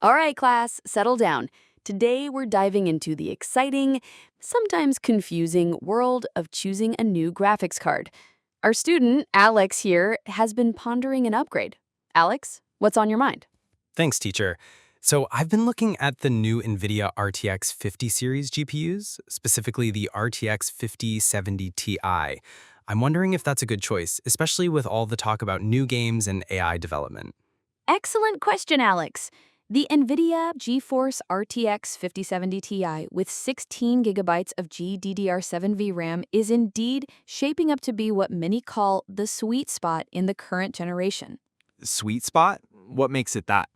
All right, class, settle down. Today we're diving into the exciting, sometimes confusing world of choosing a new graphics card. Our student, Alex, here, has been pondering an upgrade. Alex, what's on your mind? Thanks, teacher. So I've been looking at the new NVIDIA RTX 50 series GPUs, specifically the RTX 5070 Ti. I'm wondering if that's a good choice, especially with all the talk about new games and AI development. Excellent question, Alex. The NVIDIA GeForce RTX 5070 Ti with 16 gigabytes of GDDR7 VRAM is indeed shaping up to be what many call the sweet spot in the current generation. Sweet spot? What makes it that?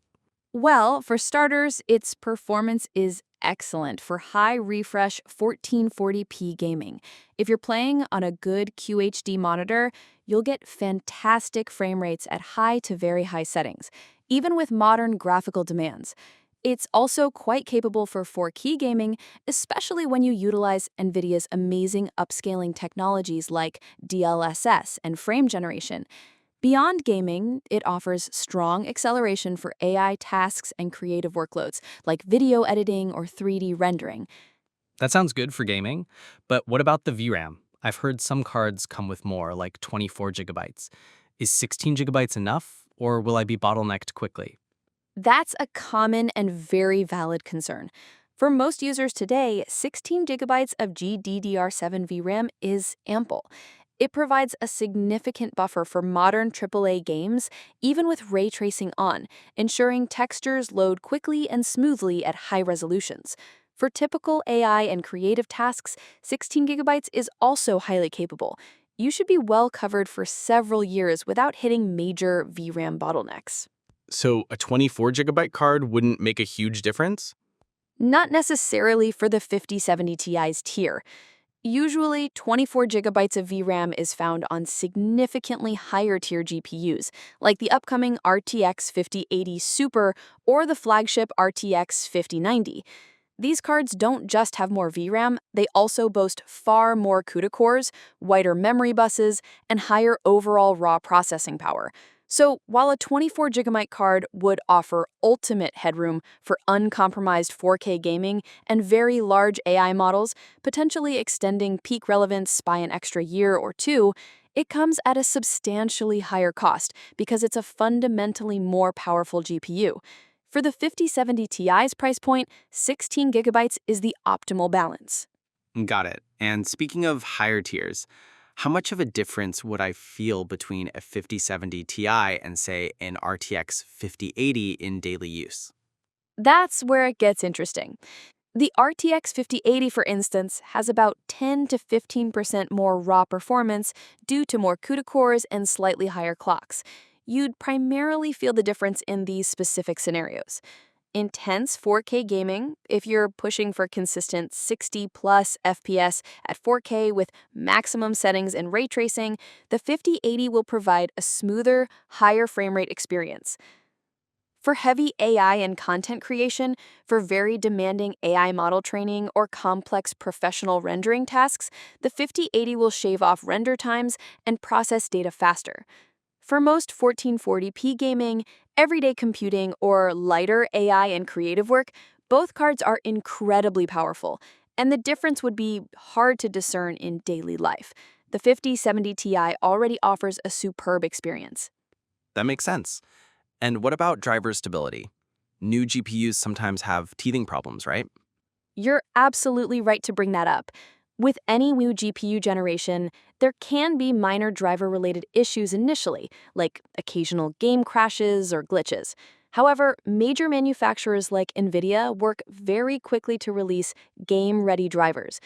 Well, for starters, its performance is excellent for high refresh 1440p gaming. If you're playing on a good QHD monitor, you'll get fantastic frame rates at high to very high settings, even with modern graphical demands. It's also quite capable for 4K gaming, especially when you utilize NVIDIA's amazing upscaling technologies like DLSS and frame generation. Beyond gaming, it offers strong acceleration for AI tasks and creative workloads, like video editing or 3D rendering. That sounds good for gaming, but what about the VRAM? I've heard some cards come with more, like 24 gigabytes. Is 16 gigabytes enough, or will I be bottlenecked quickly? That's a common and very valid concern. For most users today, 16 gigabytes of GDDR7 VRAM is ample. It provides a significant buffer for modern AAA games, even with ray tracing on, ensuring textures load quickly and smoothly at high resolutions. For typical AI and creative tasks, 16 gigabytes is also highly capable. You should be well covered for several years without hitting major VRAM bottlenecks. So a 24 gigabyte card wouldn't make a huge difference? Not necessarily for the 5070 Ti's tier. Usually, 24 gigabytes of VRAM is found on significantly higher tier GPUs, like the upcoming RTX 5080 Super or the flagship RTX 5090. These cards don't just have more VRAM, they also boast far more CUDA cores, wider memory buses, and higher overall raw processing power. So, while a 24 gigabyte card would offer ultimate headroom for uncompromised 4K gaming and very large AI models, potentially extending peak relevance by an extra year or two, it comes at a substantially higher cost because it's a fundamentally more powerful GPU. For the 5070 Ti's price point, 16 gigabytes is the optimal balance. Got it. And speaking of higher tiers, how much of a difference would I feel between a 5070 Ti and, say, an RTX 5080 in daily use? That's where it gets interesting. The RTX 5080, for instance, has about 10 to 15% more raw performance due to more CUDA cores and slightly higher clocks. You'd primarily feel the difference in these specific scenarios. Intense 4K gaming, if you're pushing for consistent 60 plus FPS at 4K with maximum settings and ray tracing, the 5080 will provide a smoother, higher frame rate experience. For heavy AI and content creation, for very demanding AI model training or complex professional rendering tasks, the 5080 will shave off render times and process data faster. For most 1440p gaming, everyday computing, or lighter AI and creative work, both cards are incredibly powerful, and the difference would be hard to discern in daily life. The 5070 Ti already offers a superb experience. That makes sense. And what about driver stability? New GPUs sometimes have teething problems, right? You're absolutely right to bring that up. With any new GPU generation, there can be minor driver-related issues initially, like occasional game crashes or glitches. However, major manufacturers like NVIDIA work very quickly to release game-ready drivers.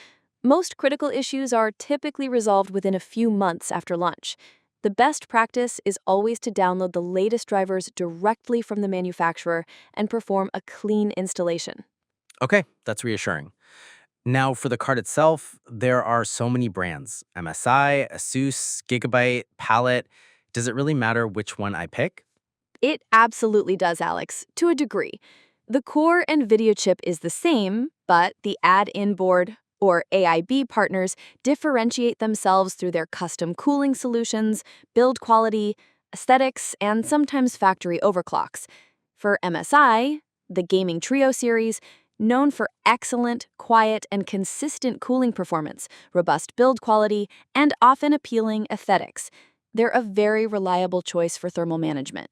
Most critical issues are typically resolved within a few months after launch. The best practice is always to download the latest drivers directly from the manufacturer and perform a clean installation. Okay, that's reassuring. Now, for the card itself, there are so many brands: MSI, ASUS, Gigabyte, Palit. Does it really matter which one I pick? It absolutely does, Alex, to a degree. The core NVIDIA chip is the same, but the add-in board, or AIB partners, differentiate themselves through their custom cooling solutions, build quality, aesthetics, and sometimes factory overclocks. For MSI, the Gaming Trio series, known for excellent, quiet, and consistent cooling performance, robust build quality, and often appealing aesthetics. They're a very reliable choice for thermal management.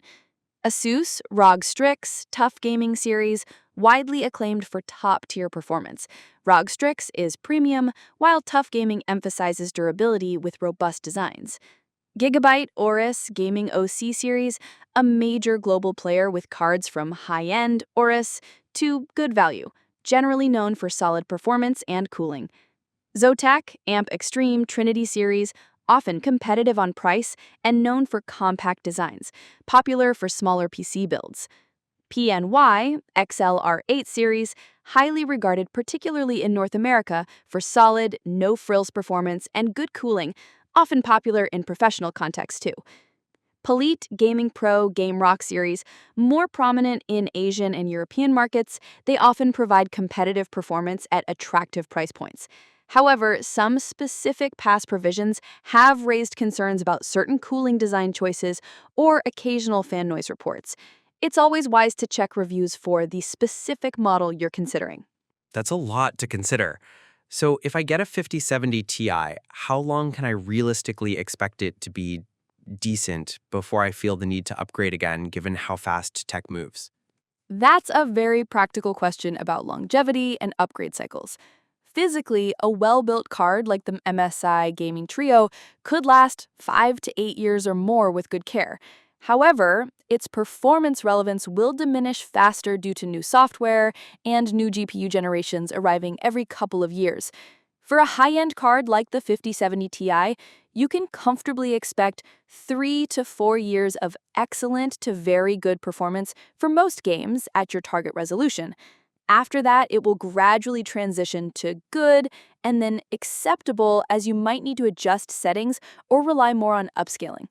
ASUS ROG Strix Tough Gaming Series, widely acclaimed for top-tier performance. ROG Strix is premium, while Tough Gaming emphasizes durability with robust designs. Gigabyte Aorus Gaming OC Series, a major global player with cards from high-end Aorus to good value, generally known for solid performance and cooling. Zotac Amp Extreme Trinity Series, often competitive on price and known for compact designs, popular for smaller PC builds. PNY XLR8 series, highly regarded particularly in North America for solid, no-frills performance and good cooling, often popular in professional contexts too. Palit Gaming Pro Game Rock series, more prominent in Asian and European markets, they often provide competitive performance at attractive price points. However, some specific past provisions have raised concerns about certain cooling design choices or occasional fan noise reports. It's always wise to check reviews for the specific model you're considering. That's a lot to consider. So if I get a 5070 Ti, how long can I realistically expect it to be decent before I feel the need to upgrade again, given how fast tech moves? That's a very practical question about longevity and upgrade cycles. Physically, a well-built card like the MSI Gaming Trio could last 5 to 8 years or more with good care. However, its performance relevance will diminish faster due to new software and new GPU generations arriving every couple of years. For a high-end card like the 5070 Ti, you can comfortably expect 3 to 4 years of excellent to very good performance for most games at your target resolution. After that, it will gradually transition to good and then acceptable, as you might need to adjust settings or rely more on upscaling.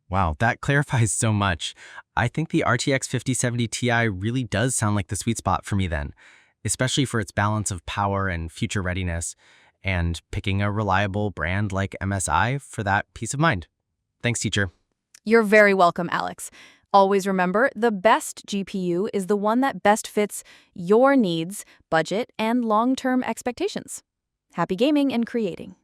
Wow, that clarifies so much. I think the RTX 5070 Ti really does sound like the sweet spot for me then, especially for its balance of power and future readiness, and picking a reliable brand like MSI for that peace of mind. Thanks, teacher. You're very welcome, Alex. Always remember, the best GPU is the one that best fits your needs, budget, and long-term expectations. Happy gaming and creating.